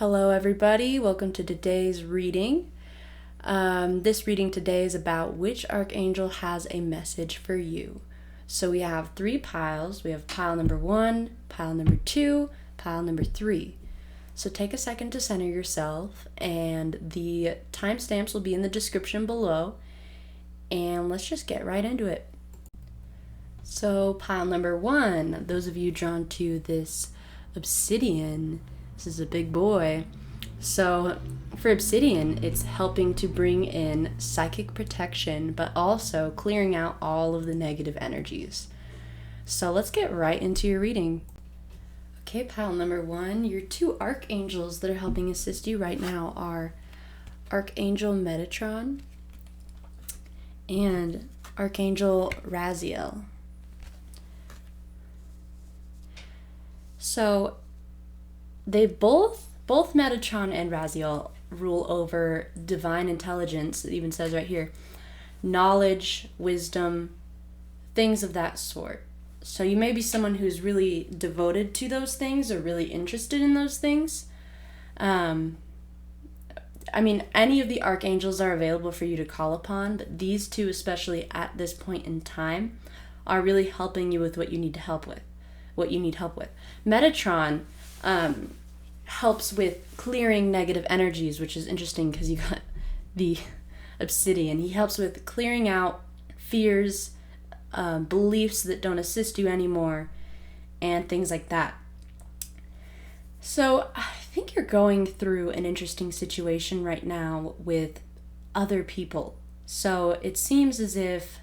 Hello, everybody. Welcome to today's reading. This reading today is about which archangel has a message for you. So we have three piles. We have pile number 1, pile number 2, pile number 3. So take a second to center yourself, and the timestamps will be in the description below. And let's just get right into it. So pile number 1, those of you drawn to this obsidian, this is a big boy. So for obsidian, it's helping to bring in psychic protection, but also clearing out all of the negative energies. So let's get right into your reading. Okay, pile number 1, your two archangels that are helping assist you right now are Archangel Metatron and Archangel Raziel. So they both Metatron and Raziel rule over divine intelligence. It even says right here, knowledge, wisdom, things of that sort. So you may be someone who's really devoted to those things or really interested in those things. Any of the archangels are available for you to call upon, but these two, especially at this point in time, are really helping you with what you need help with. Metatron helps with clearing negative energies, which is interesting because you got the obsidian. He helps with clearing out fears, beliefs that don't assist you anymore, and things like that. So I think you're going through an interesting situation right now with other people. So it seems as if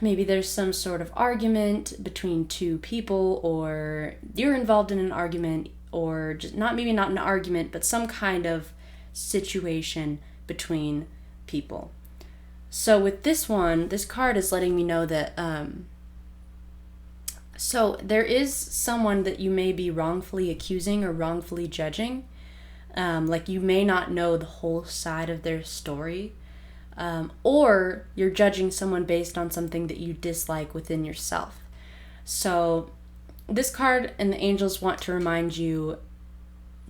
maybe there's some sort of argument between two people, or you're involved in an argument, or just not an argument, but some kind of situation between people. So with this one, this card is letting me know that so there is someone that you may be wrongfully accusing or wrongfully judging. Like you may not know the whole side of their story. Or you're judging someone based on something that you dislike within yourself. So this card and the angels want to remind you,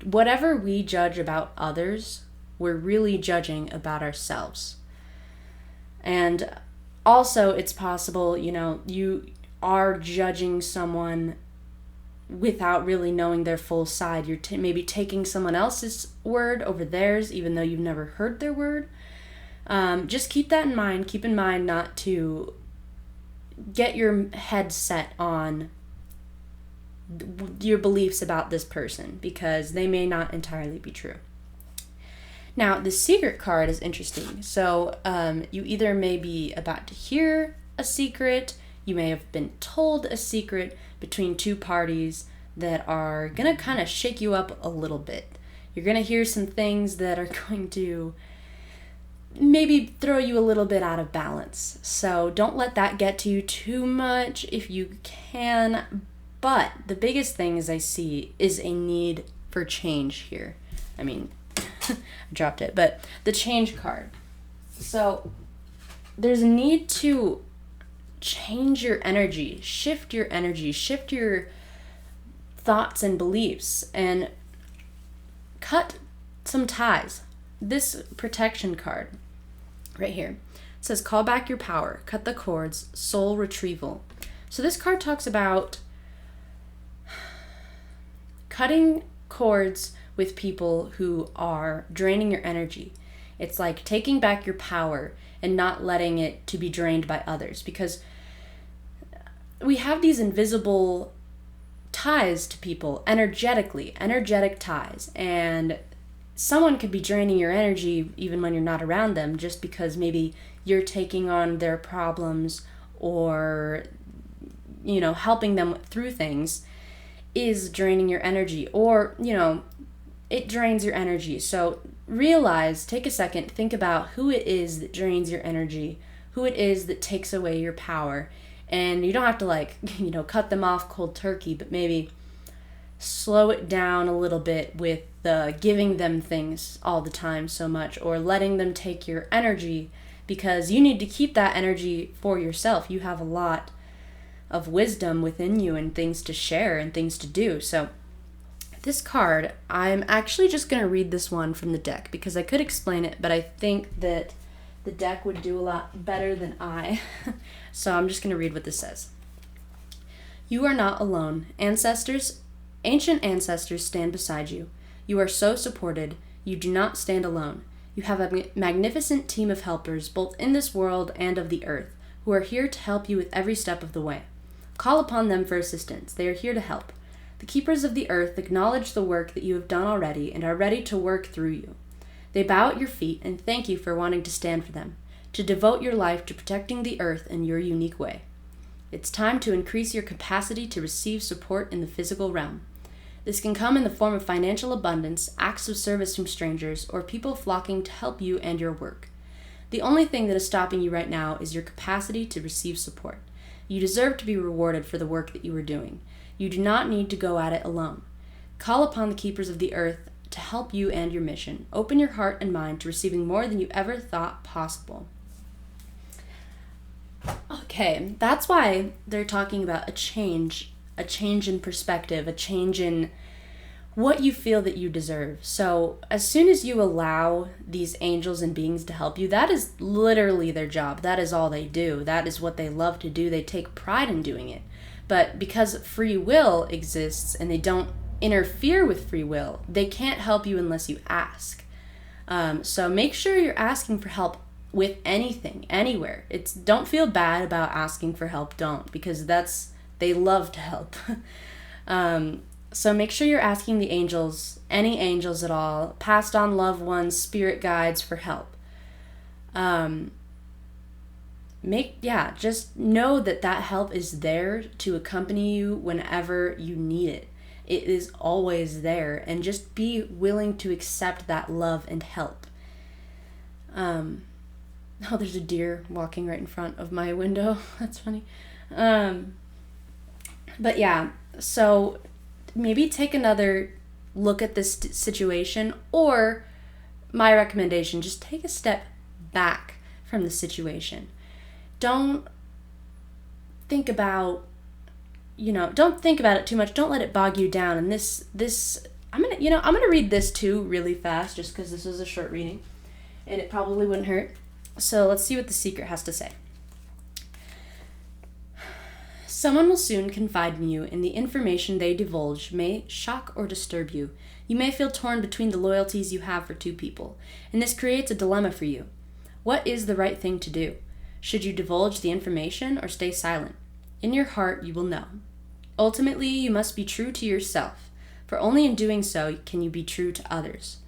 whatever we judge about others, we're really judging about ourselves. And also it's possible, you are judging someone without really knowing their full side. You're maybe taking someone else's word over theirs, even though you've never heard their word. Just keep that in mind. Keep in mind not to get your head set on your beliefs about this person, because they may not entirely be true. Now, the secret card is interesting. So you either may be about to hear a secret, you may have been told a secret between two parties that are going to kind of shake you up a little bit. You're going to hear some things that are going to maybe throw you a little bit out of balance. So don't let that get to you too much if you can. But the biggest thing as I see is a need for change here. I dropped it, but the change card. So there's a need to change your energy, shift your thoughts and beliefs, and cut some ties. This protection card right here says, call back your power, cut the cords, soul retrieval. So this card talks about cutting cords with people who are draining your energy. It's like taking back your power and not letting it to be drained by others, because we have these invisible ties to people, energetic ties, and someone could be draining your energy even when you're not around them, just because maybe you're taking on their problems or, helping them through things is draining your energy, or, it drains your energy. So realize, take a second, think about who it is that drains your energy, who it is that takes away your power. And you don't have to cut them off cold turkey, but maybe slow it down a little bit with the giving them things all the time so much, or letting them take your energy, because you need to keep that energy for yourself. You have a lot of wisdom within you and things to share and things to do. So This card, I'm actually just going to read this one from the deck because I could explain it, but I think that the deck would do a lot better than I. So I'm just going to read what this says. You are not alone. Ancient ancestors stand beside you. You are so supported. You do not stand alone. You have a magnificent team of helpers, both in this world and of the earth, who are here to help you with every step of the way. Call upon them for assistance. They are here to help. The keepers of the earth acknowledge the work that you have done already and are ready to work through you. They bow at your feet and thank you for wanting to stand for them, to devote your life to protecting the earth in your unique way. It's time to increase your capacity to receive support in the physical realm. This can come in the form of financial abundance, acts of service from strangers, or people flocking to help you and your work. The only thing that is stopping you right now is your capacity to receive support. You deserve to be rewarded for the work that you are doing. You do not need to go at it alone. Call upon the keepers of the earth to help you and your mission. Open your heart and mind to receiving more than you ever thought possible. Okay, that's why they're talking about a change in perspective, a change in what you feel that you deserve. So as soon as you allow these angels and beings to help you, that is literally their job. That is all they do. That is what they love to do. They take pride in doing it. But because free will exists and they don't interfere with free will, they can't help you unless you ask. So make sure you're asking for help with anything, anywhere. Don't feel bad about asking for help. Don't, because they love to help. So make sure you're asking the angels, any angels at all, passed on loved ones, spirit guides for help. Just know that help is there to accompany you whenever you need it. It is always there, and just be willing to accept that love and help. There's a deer walking right in front of my window. That's funny. But yeah, so maybe take another look at this situation, or my recommendation, just take a step back from the situation. Don't think about it too much. Don't let it bog you down. And I'm gonna read this too really fast, just because this is a short reading, and it probably wouldn't hurt. So let's see what the secret has to say. Someone will soon confide in you, and the information they divulge may shock or disturb you. You may feel torn between the loyalties you have for two people, and this creates a dilemma for you. What is the right thing to do? Should you divulge the information or stay silent? In your heart, you will know. Ultimately, you must be true to yourself, for only in doing so can you be true to others.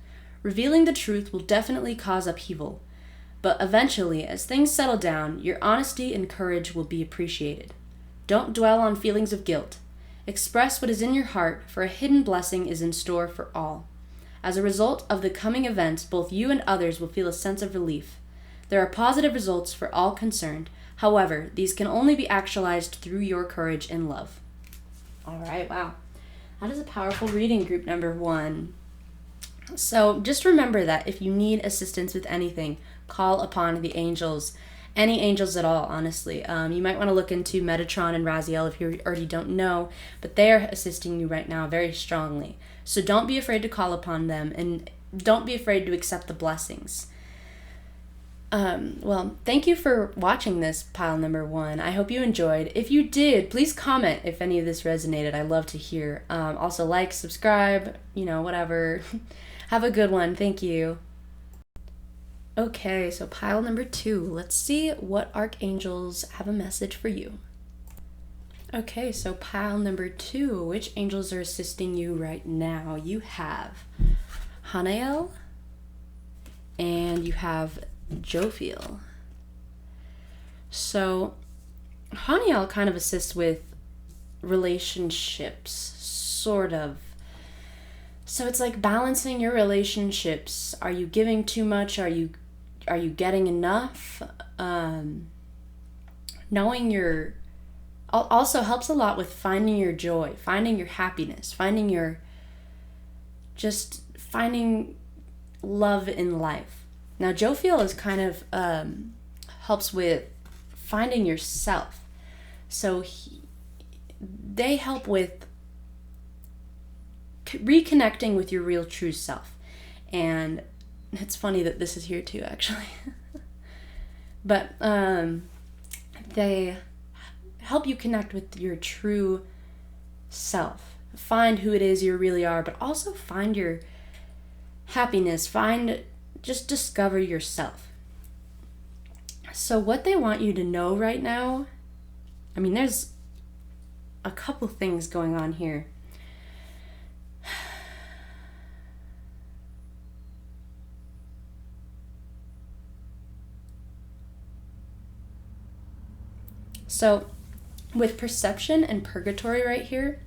Revealing the truth will definitely cause upheaval, but eventually, as things settle down, your honesty and courage will be appreciated. Don't dwell on feelings of guilt. Express what is in your heart, for a hidden blessing is in store for all. As a result of the coming events, both you and others will feel a sense of relief. There are positive results for all concerned. However, these can only be actualized through your courage and love. All right, wow. That is a powerful reading, group number 1. So just remember that if you need assistance with anything, call upon the angels. Any angels at all, honestly. You might want to look into Metatron and Raziel if you already don't know, but they are assisting you right now very strongly. So don't be afraid to call upon them, and don't be afraid to accept the blessings. Thank you for watching this pile number 1. I hope you enjoyed. If you did, please comment if any of this resonated. I love to hear. Also like, subscribe, whatever. Have a good one. Thank you. Okay, so pile number 2. Let's see what archangels have a message for you. Okay, so pile number 2. Which angels are assisting you right now? You have Hanael and you have Jophiel. So Haniel kind of assists with relationships, sort of. So it's like balancing your relationships. Are you giving too much? Are you getting enough? Knowing your also helps a lot with finding your joy, finding your happiness, finding love in life. Now, Jophiel is kind of helps with finding yourself. So they help with reconnecting with your real true self. And it's funny that this is here too, actually. But they help you connect with your true self. Find who it is you really are, but also find your happiness. Just discover yourself. So what they want you to know right now, I mean, there's a couple things going on here. So with perception and purgatory right here,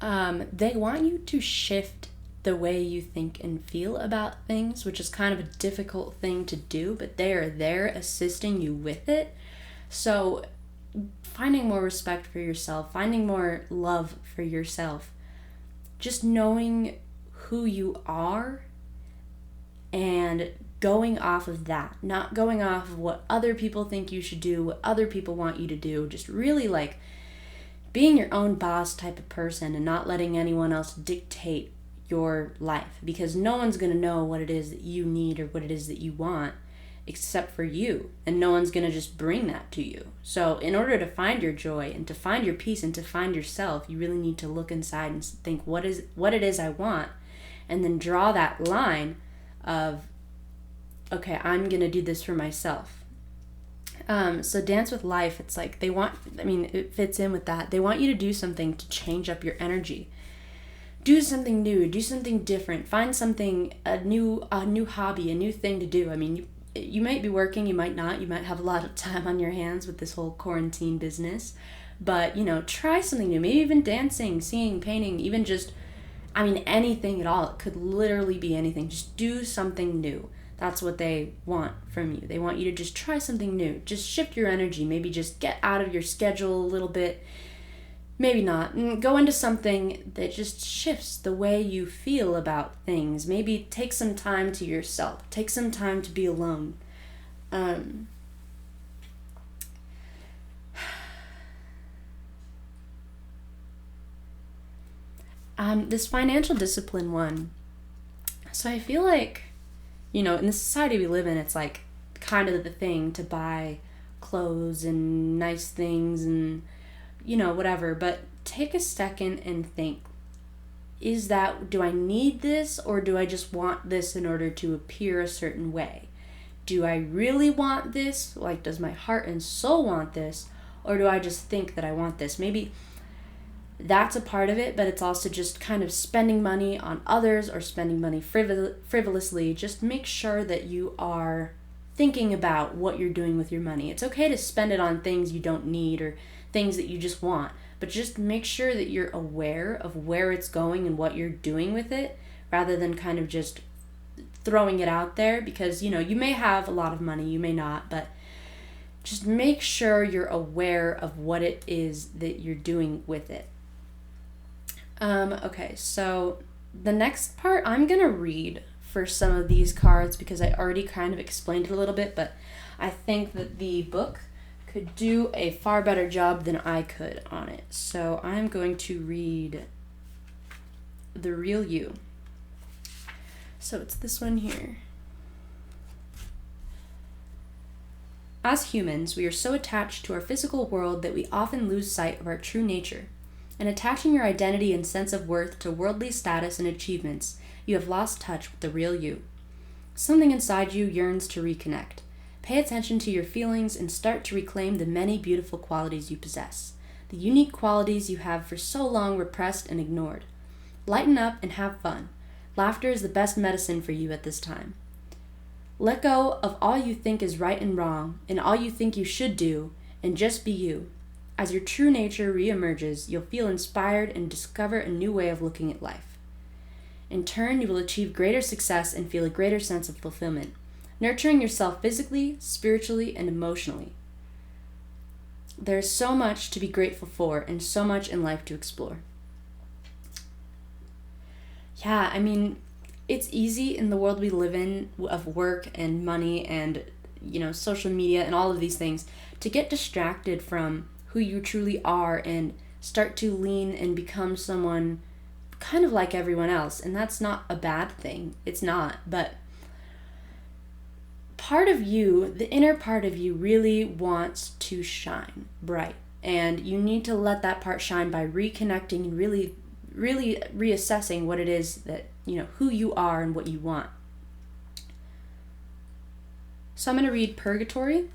they want you to shift the way you think and feel about things, which is kind of a difficult thing to do, but they are there assisting you with it. So finding more respect for yourself, finding more love for yourself, just knowing who you are and going off of that, not going off of what other people think you should do, what other people want you to do, just really like being your own boss type of person and not letting anyone else dictate your life, because no one's going to know what it is that you need or what it is that you want except for you, and no one's going to just bring that to you. So in order to find your joy and to find your peace and to find yourself, you really need to look inside and think what it is I want, and then draw that line of, okay, I'm going to do this for myself. So Dance with Life, it's like it fits in with that. They want you to do something to change up your energy. Do something new, do something different, find something, a new hobby, a new thing to do. I mean, you might be working, you might not, you might have a lot of time on your hands with this whole quarantine business, but, try something new, maybe even dancing, singing, painting, even just, anything at all. It could literally be anything. Just do something new. That's what they want from you. They want you to just try something new. Just shift your energy, maybe just get out of your schedule a little bit. Maybe not. Go into something that just shifts the way you feel about things. Maybe take some time to yourself. Take some time to be alone. This financial discipline one. So I feel like, in the society we live in, it's like kind of the thing to buy clothes and nice things and whatever, but take a second and think, do I need this, or do I just want this in order to appear a certain way? Do I really want this? Like, does my heart and soul want this, or do I just think that I want this? Maybe that's a part of it, but it's also just kind of spending money on others or spending money frivolously. Just make sure that you are thinking about what you're doing with your money. It's okay to spend it on things you don't need or things that you just want, but just make sure that you're aware of where it's going and what you're doing with it, rather than kind of just throwing it out there, because you may have a lot of money, you may not, but just make sure you're aware of what it is that you're doing with it. Okay, so the next part I'm gonna read for some of these cards because I already kind of explained it a little bit, but I think that the book could do a far better job than I could on it. So I'm going to read The Real You. So it's this one here. As humans, we are so attached to our physical world that we often lose sight of our true nature. In attaching your identity and sense of worth to worldly status and achievements, you have lost touch with the real you. Something inside you yearns to reconnect. Pay attention to your feelings and start to reclaim the many beautiful qualities you possess, the unique qualities you have for so long repressed and ignored. Lighten up and have fun. Laughter is the best medicine for you at this time. Let go of all you think is right and wrong, and all you think you should do, and just be you. As your true nature reemerges, you'll feel inspired and discover a new way of looking at life. In turn, you will achieve greater success and feel a greater sense of fulfillment, nurturing yourself physically, spiritually, and emotionally. There's so much to be grateful for and so much in life to explore. Yeah, it's easy in the world we live in of work and money and, social media and all of these things to get distracted from who you truly are and start to lean and become someone kind of like everyone else, and that's not a bad thing. It's not, but part of you, the inner part of you, really wants to shine bright, and you need to let that part shine by reconnecting and really reassessing what it is that, who you are and what you want. So I'm going to read Purgatory.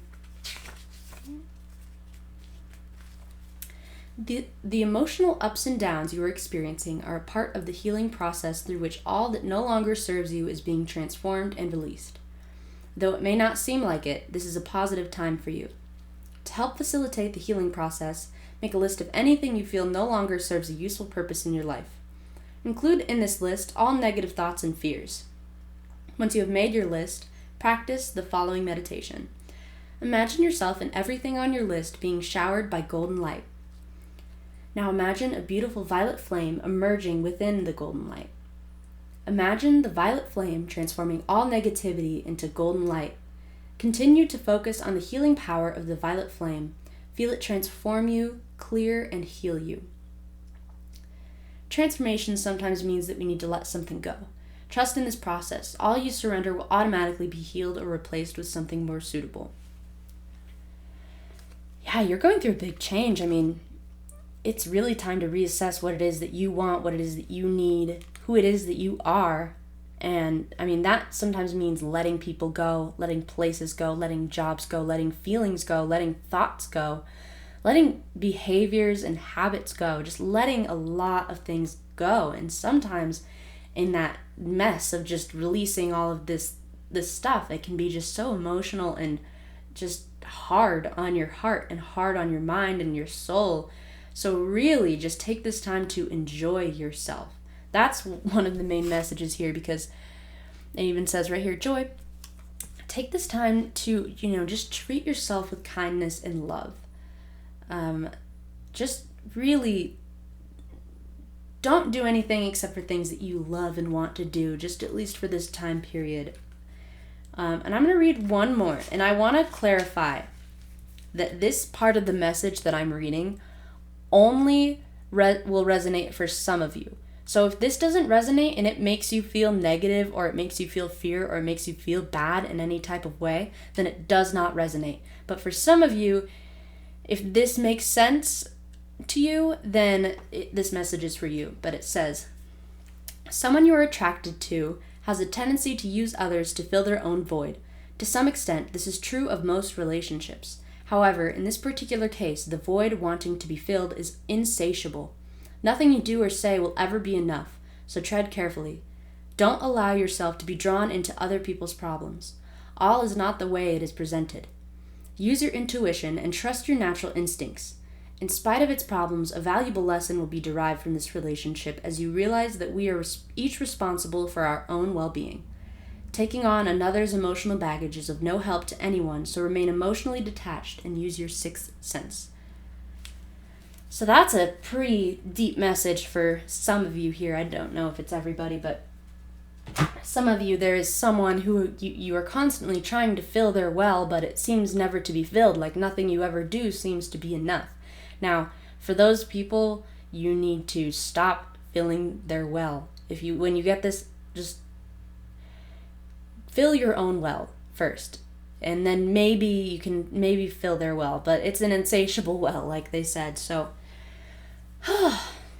The emotional ups and downs you are experiencing are a part of the healing process through which all that no longer serves you is being transformed and released. Though it may not seem like it, this is a positive time for you. To help facilitate the healing process, make a list of anything you feel no longer serves a useful purpose in your life. Include in this list all negative thoughts and fears. Once you have made your list, practice the following meditation. Imagine yourself and everything on your list being showered by golden light. Now imagine a beautiful violet flame emerging within the golden light. Imagine the violet flame transforming all negativity into golden light. Continue to focus on the healing power of the violet flame. Feel it transform you, clear, and heal you. Transformation sometimes means that we need to let something go. Trust in this process. All you surrender will automatically be healed or replaced with something more suitable. Yeah, you're going through a big change. It's really time to reassess what it is that you want, what it is that you need, who it is that you are. And that sometimes means letting people go, letting places go, letting jobs go, letting feelings go, letting thoughts go, letting behaviors and habits go, just letting a lot of things go. And sometimes in that mess of just releasing all of this stuff, it can be just so emotional and just hard on your heart and hard on your mind and your soul. So really just take this time to enjoy yourself. That's one of the main messages here, because it even says right here, joy. Take this time to, just treat yourself with kindness and love. Just really don't do anything except for things that you love and want to do, just at least for this time period. And I'm going to read one more, and I want to clarify that this part of the message that I'm reading only will resonate for some of you. So if this doesn't resonate and it makes you feel negative, or it makes you feel fear, or it makes you feel bad in any type of way, then it does not resonate. But for some of you, if this makes sense to you, then this message is for you. But it says, someone you are attracted to has a tendency to use others to fill their own void. To some extent, this is true of most relationships. However, in this particular case, the void wanting to be filled is insatiable. Nothing you do or say will ever be enough, so tread carefully. Don't allow yourself to be drawn into other people's problems. All is not the way it is presented. Use your intuition and trust your natural instincts. In spite of its problems, a valuable lesson will be derived from this relationship as you realize that we are each responsible for our own well-being. Taking on another's emotional baggage is of no help to anyone, so remain emotionally detached and use your sixth sense. So that's a pretty deep message for some of you here. I don't know if it's everybody, but some of you, there is someone who you are constantly trying to fill their well, but it seems never to be filled, like nothing you ever do seems to be enough. Now, for those people, you need to stop filling their well. When you get this, just fill your own well first, and then maybe you can fill their well, but it's an insatiable well, like they said. So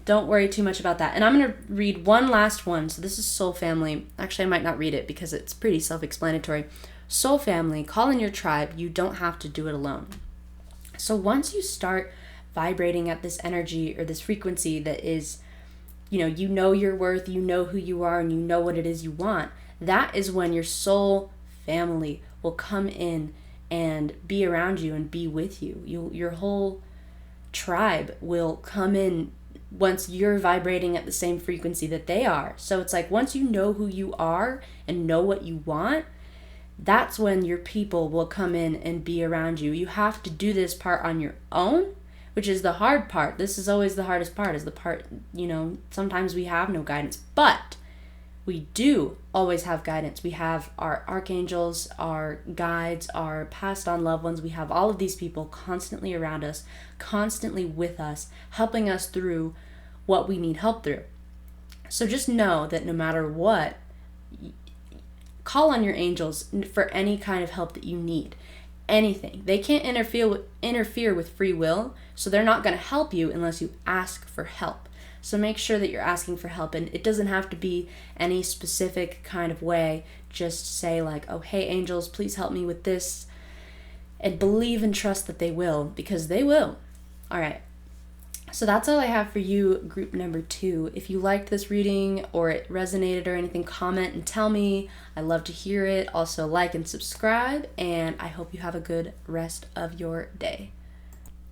don't worry too much about that. And I'm going to read one last one. So this is Soul Family. Actually, I might not read it because it's pretty self-explanatory. Soul Family, call in your tribe. You don't have to do it alone. So once you start vibrating at this energy or this frequency that is, you know your worth, you know who you are, and you know what it is you want, that is when your soul family will come in and be around you and be with you. Your whole tribe will come in once you're vibrating at the same frequency that they are. So it's like once you know who you are and know what you want, that's when your people will come in and be around you. You have to do this part on your own, which is the hard part. This is always the hardest part, is the part, sometimes we have no guidance, but we do always have guidance. We have our archangels, our guides, our passed on loved ones. We have all of these people constantly around us, constantly with us, helping us through what we need help through. So just know that no matter what, call on your angels for any kind of help that you need. Anything. They can't interfere with free will, so they're not going to help you unless you ask for help. So make sure that you're asking for help, and it doesn't have to be any specific kind of way. Just say like, oh, hey, angels, please help me with this, and believe and trust that they will, because they will. All right. So that's all I have for you, group number 2. If you liked this reading or it resonated or anything, comment and tell me. I love to hear it. Also, like and subscribe, and I hope you have a good rest of your day.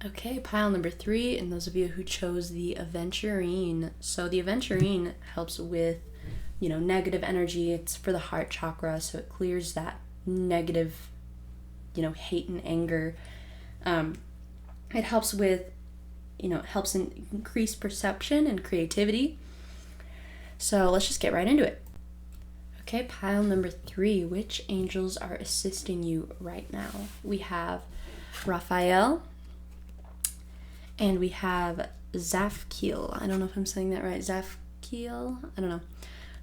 Okay, pile number 3, and those of you who chose the Aventurine. So the Aventurine helps with, negative energy. It's for the heart chakra, so it clears that negative, hate and anger. It helps with it helps increase perception and creativity. So let's just get right into it. Okay, pile number 3. Which angels are assisting you right now? We have Raphael, and we have Zafkiel. I don't know if I'm saying that right. Zafkiel? I don't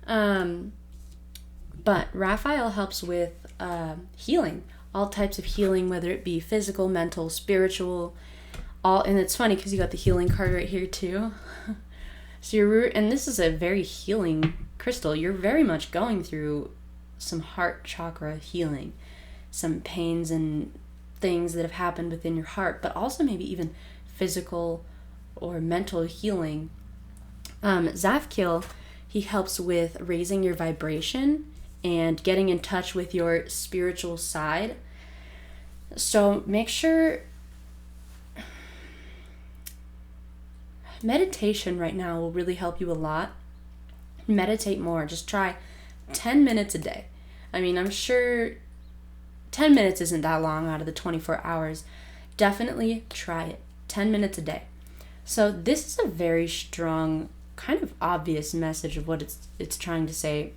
know. But Raphael helps with healing. All types of healing, whether it be physical, mental, spiritual. And it's funny because you got the healing card right here too. So and this is a very healing crystal. You're very much going through some heart chakra healing, some pains and things that have happened within your heart, but also maybe even physical or mental healing. Zafkiel, he helps with raising your vibration and getting in touch with your spiritual side. So make sure meditation right now will really help you a lot. Meditate more. Just try 10 minutes a day. I mean, I'm sure 10 minutes isn't that long out of the 24 hours. Definitely try it. 10 minutes a day. So this is a very strong, kind of obvious message of what it's trying to say.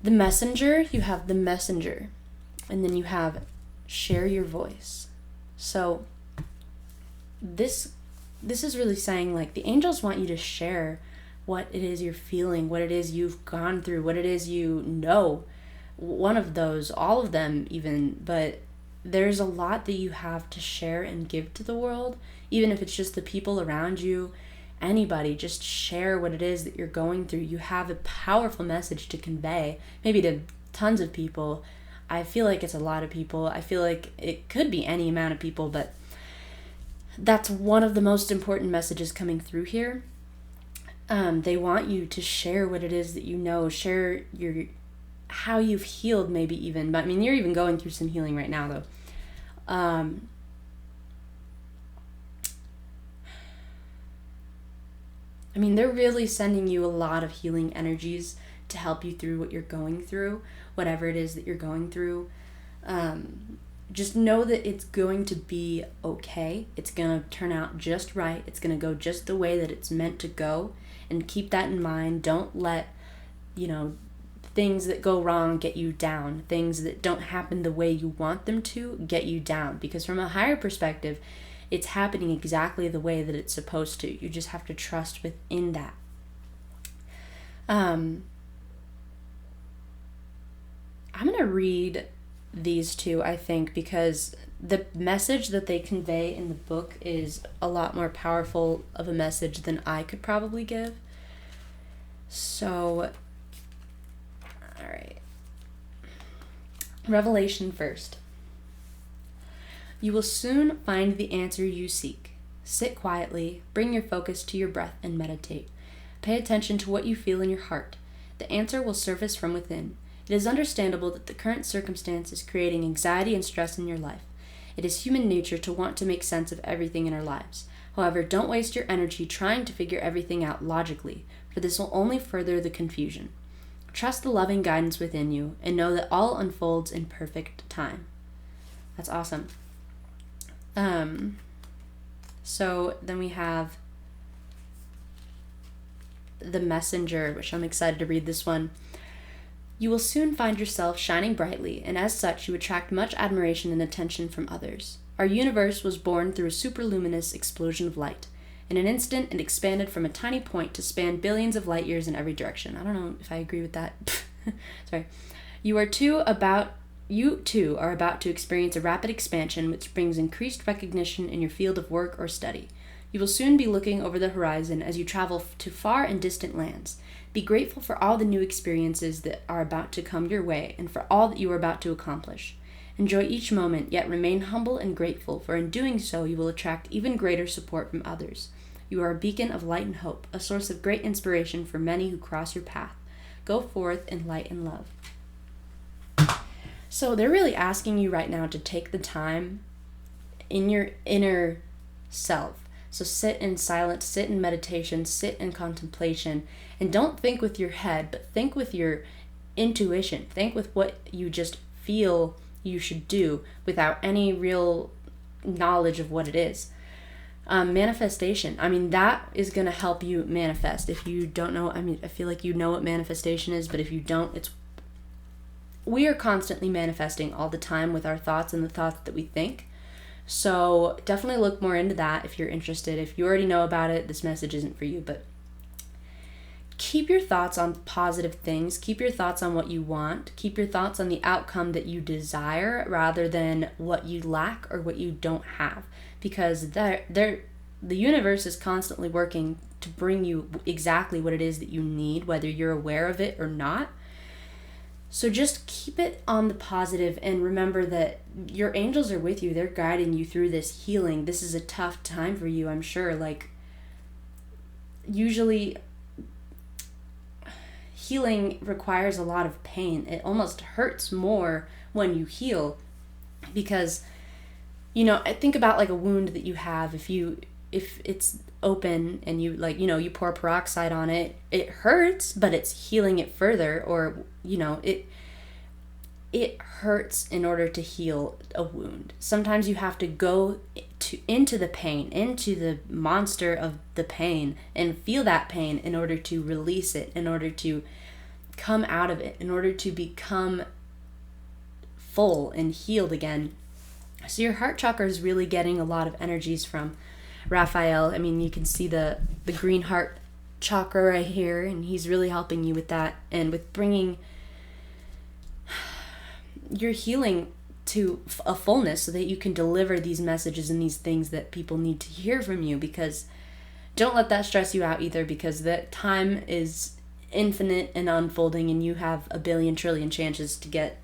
The messenger, you have the messenger. And then you have share your voice. So this is really saying, like, the angels want you to share what it is you're feeling, what it is you've gone through, what it is you know. One of those, all of them even, but there's a lot that you have to share and give to the world, even if it's just the people around you, anybody. Just share what it is that you're going through. You have a powerful message to convey, maybe to tons of people. I feel like it's a lot of people. I feel like it could be any amount of people, but that's one of the most important messages coming through here. They want you to share what it is that you know, share how you've healed, maybe even. But I mean, you're even going through some healing right now, though. I mean, they're really sending you a lot of healing energies to help you through what you're going through, whatever it is that you're going through. Just know that it's going to be okay. It's going to turn out just right. It's going to go just the way that it's meant to go. And keep that in mind. Don't let, things that go wrong get you down. Things that don't happen the way you want them to get you down. Because from a higher perspective, it's happening exactly the way that it's supposed to. You just have to trust within that. I'm going to read these two, I think, because the message that they convey in the book is a lot more powerful of a message than I could probably give. So, all right. Revelation first. You will soon find the answer you seek. Sit quietly, bring your focus to your breath, and meditate. Pay attention to what you feel in your heart. The answer will surface from within. It is understandable that the current circumstance is creating anxiety and stress in your life. It is human nature to want to make sense of everything in our lives. However, don't waste your energy trying to figure everything out logically, for this will only further the confusion. Trust the loving guidance within you, and know that all unfolds in perfect time. That's awesome. So then we have the messenger, which I'm excited to read this one. You will soon find yourself shining brightly, and as such, you attract much admiration and attention from others. Our universe was born through a superluminous explosion of light. In an instant, it expanded from a tiny point to span billions of light years in every direction. I don't know if I agree with that. Sorry. You too are about to experience a rapid expansion which brings increased recognition in your field of work or study. You will soon be looking over the horizon as you travel to far and distant lands. Be grateful for all the new experiences that are about to come your way and for all that you are about to accomplish. Enjoy each moment, yet remain humble and grateful, for in doing so you will attract even greater support from others. You are a beacon of light and hope, a source of great inspiration for many who cross your path. Go forth in light and love. So they're really asking you right now to take the time in your inner self. So sit in silence, sit in meditation, sit in contemplation, and don't think with your head, but think with your intuition. Think with what you just feel you should do without any real knowledge of what it is. Manifestation. That is going to help you manifest. If you don't know, I feel like you know what manifestation is, but if you don't, we are constantly manifesting all the time with our thoughts and the thoughts that we think. So definitely look more into that if you're interested. If you already know about it, this message isn't for you, but keep your thoughts on positive things. Keep your thoughts on what you want. Keep your thoughts on the outcome that you desire rather than what you lack or what you don't have, because the universe is constantly working to bring you exactly what it is that you need, whether you're aware of it or not. So just keep it on the positive and remember that your angels are with you. They're guiding you through this healing. This is a tough time for you, I'm sure. Usually healing requires a lot of pain. It almost hurts more when you heal because, I think about a wound that you have. If it's open and you pour peroxide on it, it hurts, but it's healing it further, or it hurts in order to heal a wound. Sometimes you have to go into the pain, into the monster of the pain, and feel that pain in order to release it, in order to come out of it, in order to become full and healed again. So your heart chakra is really getting a lot of energies from Raphael. You can see the green heart chakra right here, and he's really helping you with that and with bringing your healing to a fullness so that you can deliver these messages and these things that people need to hear from you. Because don't let that stress you out either, because that time is infinite and unfolding, and you have a billion trillion chances to get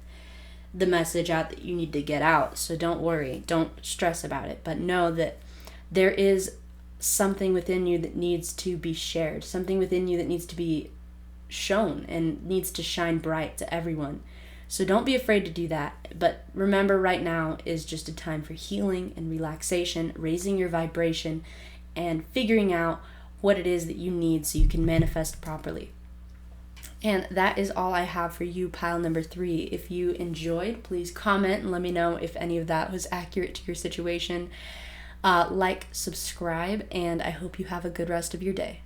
the message out that you need to get out. So don't worry, don't stress about it, but know that there is something within you that needs to be shared, something within you that needs to be shown and needs to shine bright to everyone. So don't be afraid to do that. But remember, right now is just a time for healing and relaxation, raising your vibration, and figuring out what it is that you need so you can manifest properly. And that is all I have for you, pile number 3. If you enjoyed, please comment and let me know if any of that was accurate to your situation. Subscribe, and I hope you have a good rest of your day.